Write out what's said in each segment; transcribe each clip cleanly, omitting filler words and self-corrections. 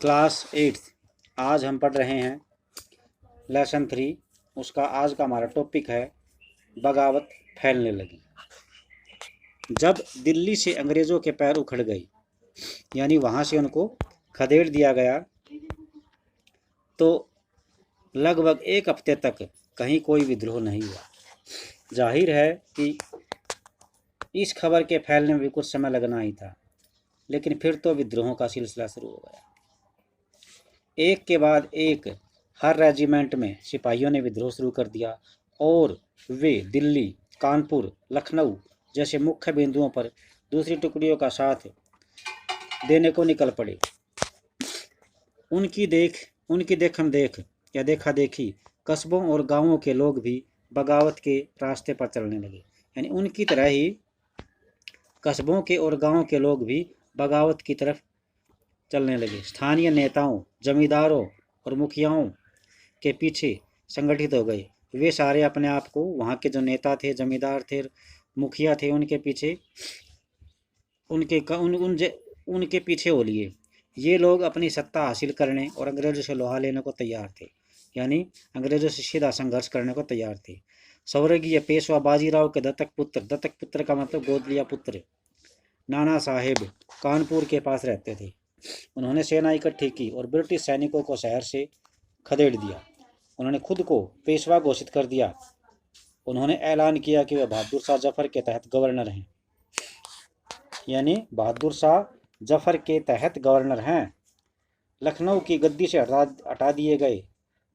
Class 8th। आज हम पढ़ रहे हैं लेसन 3। उसका आज का हमारा टॉपिक है बगावत फैलने लगी। जब दिल्ली से अंग्रेज़ों के पैर उखड़ गए, यानी वहाँ से उनको खदेड़ दिया गया, तो लगभग एक हफ्ते तक कहीं कोई विद्रोह नहीं हुआ। जाहिर है कि इस खबर के फैलने में भी कुछ समय लगना ही था, लेकिन फिर तो विद्रोहों का सिलसिला शुरू हो गया। एक के बाद एक हर रेजिमेंट में सिपाहियों ने विद्रोह शुरू कर दिया और वे दिल्ली, कानपुर, लखनऊ जैसे मुख्य बिंदुओं पर दूसरी टुकड़ियों का साथ देने को निकल पड़े। उनकी देखम देख या देखा देखी कस्बों और गांवों के लोग भी बगावत के रास्ते पर चलने लगे। यानी उनकी तरह ही कस्बों के और गांवों के लोग भी बगावत की तरफ चलने लगे। स्थानीय नेताओं, जमींदारों और मुखियाओं के पीछे संगठित हो गए। वे सारे अपने आप को वहाँ के जो नेता थे, जमींदार थे, मुखिया थे, उनके पीछे उनके पीछे हो लिए। ये लोग अपनी सत्ता हासिल करने और अंग्रेजों से लोहा लेने को तैयार थे, यानी अंग्रेजों से सीधा संघर्ष करने को तैयार थे। स्वर्गीय पेशवा बाजीराव के दत्तक पुत्र का मतलब गोद लिया पुत्र, नाना साहेब कानपुर के पास रहते थे। उन्होंने सेना इकट्ठी की और ब्रिटिश सैनिकों को शहर से खदेड़ दिया। उन्होंने खुद को पेशवा घोषित कर दिया। उन्होंने ऐलान किया कि वे बहादुर शाह जफर के तहत गवर्नर हैं, यानी बहादुर शाह जफर के तहत गवर्नर हैं। लखनऊ की गद्दी से हटा दिए गए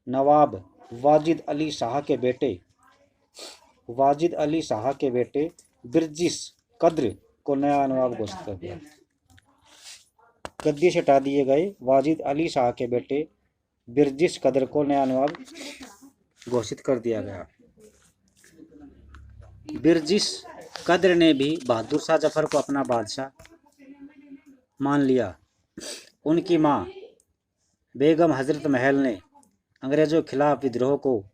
नवाब वाजिद अली शाह के बेटे बिरजिस कद्र को नया नवाब घोषित कर दिया। गद्दी से हटा दिए गए वाजिद अली शाह के बेटे बिरजिस कद्र को नया नवाब घोषित कर दिया गया। बिरजिस कद्र ने भी बहादुर शाह जफर को अपना बादशाह मान लिया। उनकी मां बेगम हजरत महल ने अंग्रेजों के खिलाफ विद्रोह को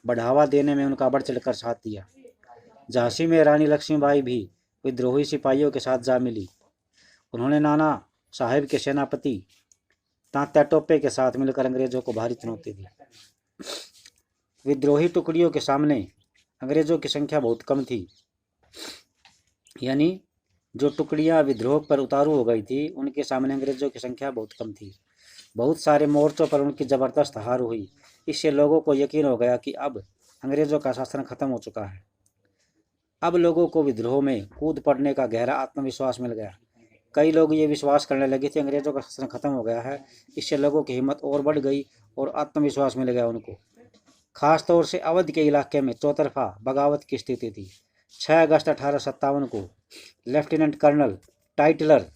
बढ़ावा देने में उनका बढ़ चढ़कर साथ दिया। झांसी में रानी लक्ष्मीबाई भी विद्रोही सिपाहियों के साथ जा मिली। उन्होंने नाना साहेब के सेनापति तात्या टोपे के साथ मिलकर अंग्रेजों को भारी चुनौती दी। विद्रोही टुकड़ियों के सामने अंग्रेजों की संख्या बहुत कम थी, यानी जो टुकड़ियां विद्रोह पर उतारू हो गई थी, उनके सामने अंग्रेजों की संख्या बहुत कम थी। बहुत सारे मोर्चों पर उनकी जबरदस्त हार हुई। इससे लोगों को यकीन हो गया कि अब अंग्रेजों का शासन खत्म हो चुका है। अब लोगों को विद्रोह में कूद पड़ने का गहरा आत्मविश्वास मिल गया। कई लोग ये विश्वास करने लगे थे अंग्रेजों का शासन खत्म हो गया है। इससे लोगों की हिम्मत और बढ़ गई और आत्मविश्वास मिल गया उनको। खास तौर से अवध के इलाके में चौतरफा बगावत की स्थिति थी। 6 अगस्त 1857 को लेफ्टिनेंट कर्नल टाइटलर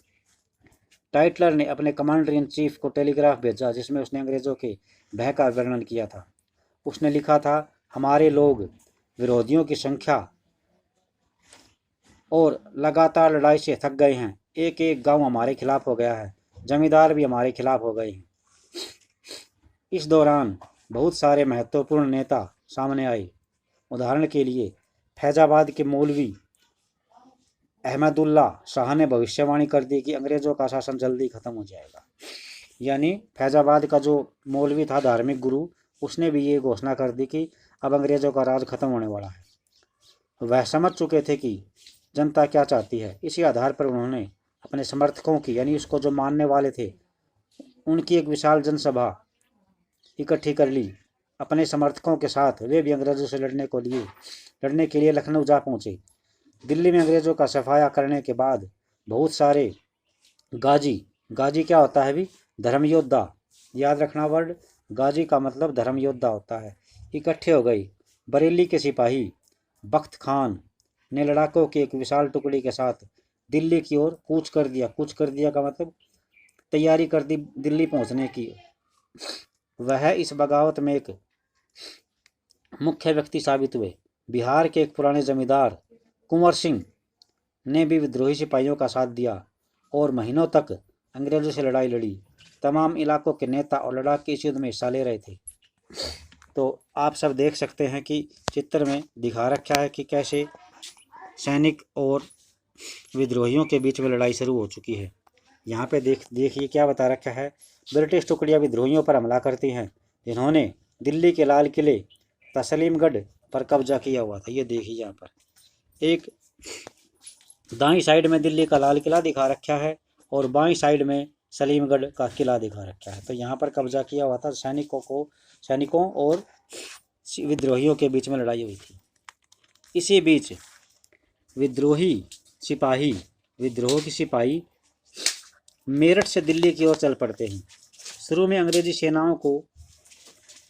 ने अपने कमांडर इन चीफ को टेलीग्राफ भेजा, जिसमें उसने अंग्रेजों के भय का वर्णन किया था। उसने लिखा था, हमारे लोग विरोधियों की संख्या और लगातार लड़ाई से थक गए हैं। एक एक गांव हमारे खिलाफ हो गया है, जमींदार भी हमारे खिलाफ हो गए हैं। इस दौरान बहुत सारे महत्वपूर्ण नेता सामने आए। उदाहरण के लिए फैजाबाद के मौलवी अहमदुल्ला शाह ने भविष्यवाणी कर दी कि अंग्रेजों का शासन जल्दी खत्म हो जाएगा। यानी फैजाबाद का जो मौलवी था, धार्मिक गुरु, उसने भी ये घोषणा कर दी कि अब अंग्रेजों का राज खत्म होने वाला है। वह समझ चुके थे कि जनता क्या चाहती है। इसी आधार पर उन्होंने अपने समर्थकों की, यानी उसको जो मानने वाले थे, उनकी एक विशाल जनसभा इकट्ठी कर ली। अपने समर्थकों के साथ वे भी अंग्रेजों से लड़ने के लिए लखनऊ जा पहुंचे। दिल्ली में अंग्रेजों का सफाया करने के बाद बहुत सारे गाजी क्या होता है भी? धर्म योद्धा। याद रखना वर्ड, गाजी का मतलब धर्म योद्धा होता है। इकट्ठे हो गई। बरेली के सिपाही बख्त खान ने लड़ाकों की एक विशाल टुकड़ी के साथ दिल्ली की ओर कूच कर दिया का मतलब तैयारी कर दी दिल्ली पहुंचने की। वह इस बगावत में एक मुख्य व्यक्ति साबित हुए। बिहार के एक पुराने जमींदार कुंवर सिंह ने भी विद्रोही सिपाहियों का साथ दिया और महीनों तक अंग्रेजों से लड़ाई लड़ी। तमाम इलाकों के नेता और लड़ाके इस युद्ध में हिस्सा ले रहे थे। तो आप सब देख सकते हैं कि चित्र में दिखा रखा है कि कैसे सैनिक और विद्रोहियों के बीच में लड़ाई शुरू हो चुकी है। यहाँ पे देखिए क्या बता रखा है। ब्रिटिश टुकड़ियाँ विद्रोहियों पर हमला करती हैं जिन्होंने दिल्ली के लाल किले तस्लीमगढ़ पर कब्जा किया हुआ था। ये देखिए यहाँ पर एक दाईं साइड में दिल्ली का लाल किला दिखा रखा है और बाईं साइड में सलीमगढ़ का किला दिखा रखा है। तो यहाँ पर कब्जा किया हुआ था, सैनिकों और विद्रोहियों के बीच में लड़ाई हुई थी। इसी बीच विद्रोह की सिपाही मेरठ से दिल्ली की ओर चल पड़ते हैं। शुरू में अंग्रेजी सेनाओं को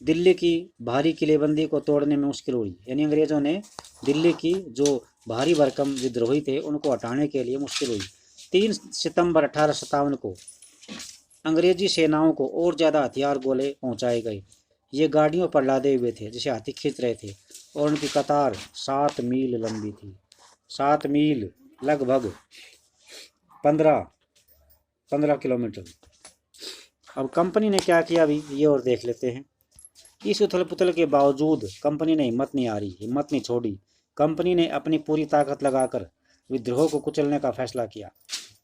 दिल्ली की भारी किलेबंदी को तोड़ने में मुश्किल हुई, यानी अंग्रेजों ने दिल्ली की जो भारी भरकम विद्रोही थे उनको हटाने के लिए मुश्किल हुई। 3 सितंबर 1857 को अंग्रेजी सेनाओं को और ज़्यादा हथियार गोले पहुंचाए गए। ये गाड़ियों पर लादे हुए थे जिसे हाथी खींच रहे थे और उनकी कतार 7 मील लंबी थी। 7 मील लगभग 15 किलोमीटर। अब कंपनी ने क्या किया अभी ये और देख लेते हैं। इस उथल पुथल के बावजूद कंपनी ने हिम्मत नहीं छोड़ी। कंपनी ने अपनी पूरी ताकत लगाकर विद्रोह को कुचलने का फैसला किया।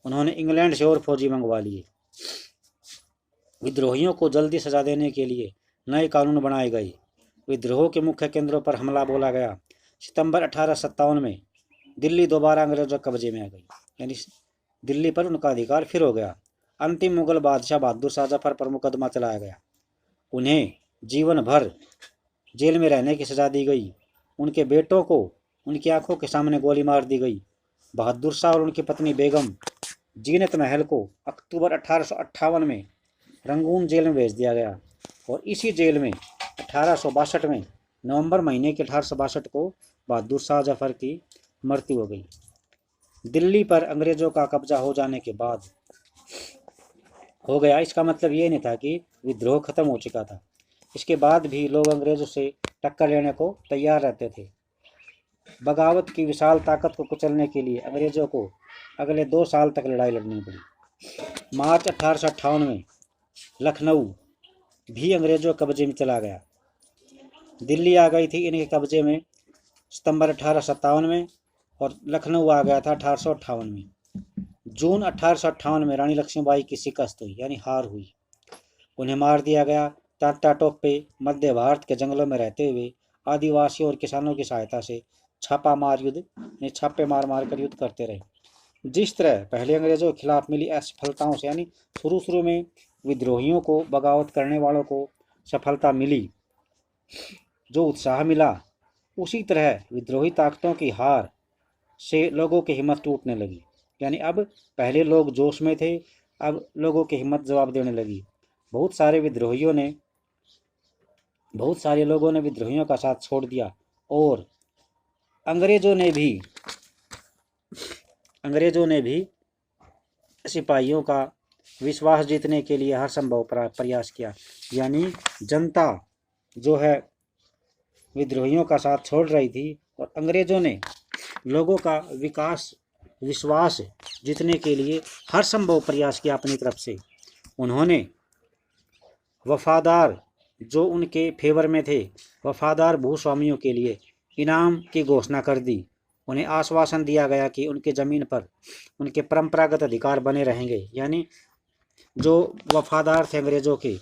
उन्होंने इंग्लैंड से और फौजी मंगवा लिए। विद्रोहियों को जल्दी सजा देने के लिए नए कानून बनाए गए। विद्रोह के मुख्य केंद्रों पर हमला बोला गया। सितंबर 1857 में दिल्ली दोबारा अंग्रेजों के कब्जे में आ गई, यानी दिल्ली पर उनका अधिकार फिर हो गया। अंतिम मुगल बादशाह बहादुर शाह जफर पर मुकदमा चलाया गया। उन्हें जीवन भर जेल में रहने की सजा दी गई। उनके बेटों को उनकी आंखों के सामने गोली मार दी गई। बहादुर शाह और उनकी पत्नी बेगम जीनत महल को अक्टूबर 1858 में रंगून जेल में भेज दिया गया और इसी जेल में 1862 में नवंबर महीने के 1862 को बहादुर शाह जफर की मृत्यु हो गई। दिल्ली पर अंग्रेजों का कब्जा हो जाने के बाद हो गया, इसका मतलब ये नहीं था कि विद्रोह खत्म हो चुका था। इसके बाद भी लोग अंग्रेजों से टक्कर लेने को तैयार रहते थे। बगावत की विशाल ताकत को कुचलने के लिए अंग्रेजों को अगले 2 साल तक लड़ाई लड़नी पड़ी। मार्च 1858 में लखनऊ भी अंग्रेजों के कब्जे में चला गया। दिल्ली आ गई थी इनके कब्जे में सितंबर 1857 में और लखनऊ आ गया था 1858 में। जून 1858 में रानी लक्ष्मीबाई की शिकस्त हुई, यानी हार हुई। उन्हें मार दिया गया। तात्या टोपे मध्य भारत के जंगलों में रहते हुए आदिवासियों और किसानों की सहायता से छापे मार कर युद्ध करते रहे। जिस तरह पहले अंग्रेजों के खिलाफ मिली असफलताओं से, यानी शुरू में विद्रोहियों को, बगावत करने वालों को सफलता मिली, जो उत्साह मिला, उसी तरह विद्रोही ताकतों की हार से लोगों की हिम्मत टूटने लगी। यानी अब पहले लोग जोश में थे, अब लोगों की हिम्मत जवाब देने लगी। बहुत सारे लोगों ने विद्रोहियों का साथ छोड़ दिया और अंग्रेजों ने भी सिपाहियों का विश्वास जीतने के लिए हर संभव प्रयास किया। यानी जनता जो है विद्रोहियों का साथ छोड़ रही थी और अंग्रेजों ने लोगों का विश्वास जीतने के लिए हर संभव प्रयास किया अपनी तरफ से। उन्होंने वफादार जो उनके फेवर में थे, वफादार भूस्वामियों के लिए इनाम की घोषणा कर दी। उन्हें आश्वासन दिया गया कि उनके ज़मीन पर उनके परंपरागत अधिकार बने रहेंगे। यानी जो वफादार थे अंग्रेज़ों के,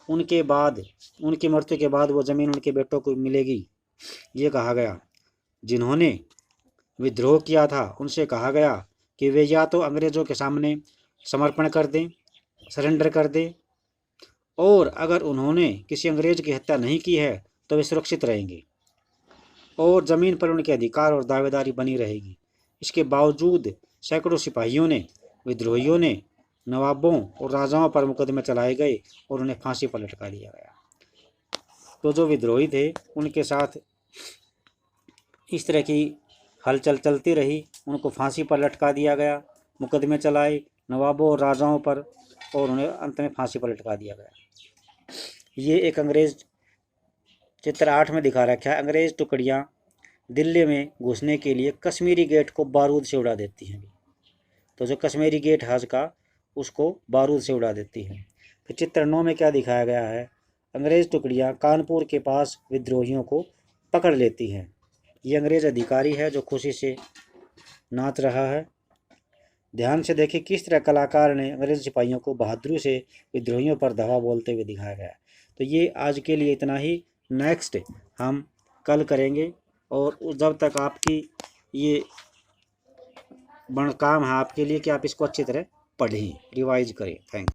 उनके बाद, उनकी मृत्यु के बाद वो ज़मीन उनके बेटों को मिलेगी, ये कहा गया। जिन्होंने विद्रोह किया था उनसे कहा गया कि वे या तो अंग्रेज़ों के सामने समर्पण कर दें, सरेंडर कर दें, और अगर उन्होंने किसी अंग्रेज की हत्या नहीं की है तो वे सुरक्षित रहेंगे और ज़मीन पर उनके अधिकार और दावेदारी बनी रहेगी। इसके बावजूद सैकड़ों सिपाहियों ने, विद्रोहियों ने, नवाबों और राजाओं पर मुकदमे चलाए गए और उन्हें फांसी पर लटका दिया गया। तो जो विद्रोही थे उनके साथ इस तरह की हलचल चलती रही, उनको फांसी पर लटका दिया गया, मुकदमे चलाए नवाबों और राजाओं पर और उन्हें अंत में फांसी पर लटका दिया गया। ये एक अंग्रेज चित्र 8 में दिखा रखा है। अंग्रेज टुकड़ियाँ दिल्ली में घुसने के लिए कश्मीरी गेट को बारूद से उड़ा देती हैं। तो जो कश्मीरी गेट है का, उसको बारूद से उड़ा देती है। फिर चित्र 9 में क्या दिखाया गया है, अंग्रेज टुकड़ियाँ कानपुर के पास विद्रोहियों को पकड़ लेती हैं। ये अंग्रेज अधिकारी है जो खुशी से नाच रहा है। ध्यान से देखिए किस तरह कलाकार ने अंग्रेज सिपाहियों को बहादुरी से विद्रोहियों पर धावा बोलते हुए दिखाया गया है। तो ये आज के लिए इतना ही। नेक्स्ट हम कल करेंगे, और जब तक आपकी ये काम है आपके लिए कि आप इसको अच्छी तरह पढ़ें, रिवाइज करें। थैंक